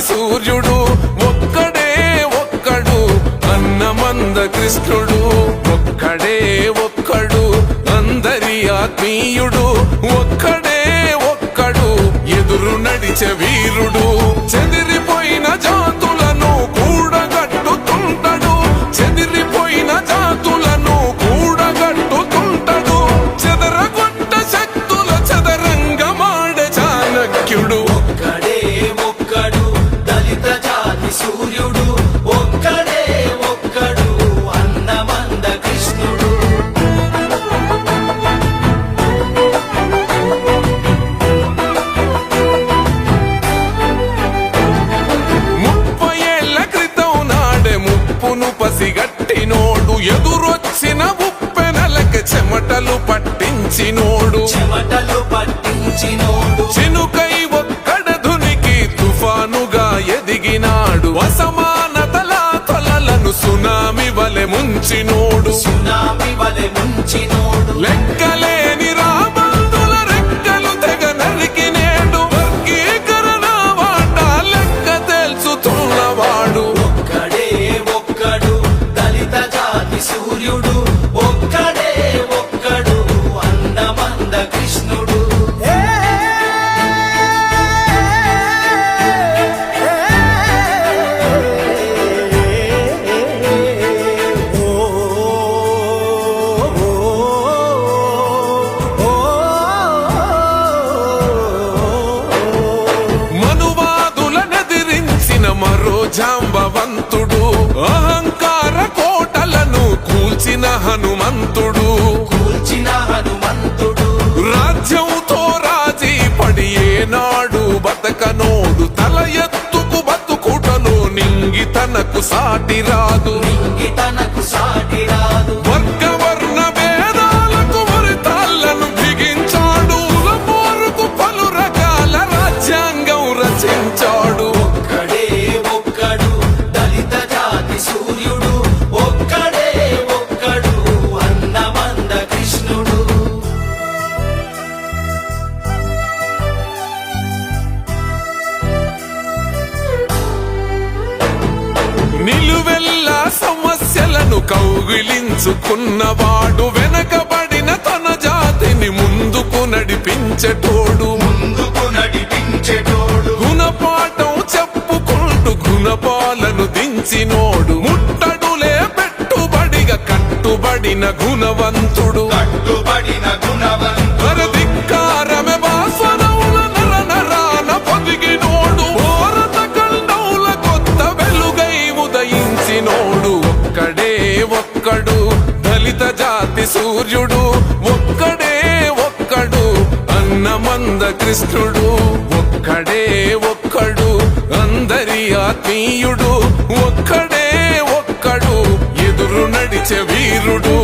సూర్యుడు ఒక్కడే ఒక్కడు అన్నమంద కృష్ణుడు ఒక్కడే ఒక్కడు అందరి ఆత్మీయుడు ఒక్కడే ఒక్కడు ఎదురు నడిచే వీరుడు చెదిరిపోయిన జాతులను కూడగట్టుతుంటాడు చెదిరిపోయిన జాతులను కూడగట్టుతుంటాడు చెదరగొట్ట శక్తుల చదరంగమాడే చాణక్యుడు ఒక్కడే ఒక్కడు దళిత జాతి సూర్యుడు ఒక్కడే ఒక్కడు అన్నమంద కృష్ణుడు 30 ఏళ్ల క్రితం నాడే ముప్పును పసిగట్టినోడు ఎదురొచ్చిన ఉప్పెనలకి చెమటలు పట్టించినోడు చినుకై ఒక్కడ ధునికి తుఫానుగా ఎదిగినాడు అసమానతల కొలలను సునామి వలె ముంచినోడు లెక్కలేని రాబందుల రెక్కలు తెగ నరికినేడు వర్గీకరణ వాట లెక్క తెలుసుతున్నవాడు ఒక్కడే ఒక్కడు దళిత జాతి సూర్యుడు ఒక్కడే ఒక్కడు అన్నమంద కృష్ణుడు మనువాదులనెదిరించిన మరో జాంబవంతుడు అహంకార కోటలను కూల్చిన హనుమంతుడు రాజ్యంతో రాజీ పడి ఏనాడు బతకనోడు తల ఎత్తుకు బతుకుటలో నింగి తనకు సాటి రాదు వర్గవర్ణ భేదాలకు వరితాళ్లను బిగించాడు పోరుకు పలు రకాల రాజ్యాంగం రచించాడు ఒక్కడే ఒక్కడు దళిత జాతి సూర్యుడు ఒక్కడే ఒక్కడు అన్నమంద కృష్ణుడు నిలువెల్లా సమస్యలను కౌగిలించుకున్నవాడు వెనకబడిన తన జాతిని ముందుకు నడిపించేటోడు గుణపాఠం చెప్పుకుంటూ గుణపాలను దించినోడు ముట్టడులే పెట్టుబడిగా కట్టుబడిన గుణవంతుడు ధిక్కారమే వాసనవుల నర నరాన పొదిగినోడు భారత ఖండౌల కొత్త వెలుగై ఉదయించినోడు ఒక్కడే ఒక్కడు దళిత జాతి సూర్యుడు ఒక్కడే ఒక్కడు అన్నమంద కృష్ణుడు ఒక్కడే ఒక్కడు అందరి ఆత్మీయుడు ఒక్కడే ఒక్కడు ఎదురు నడిచే వీరుడు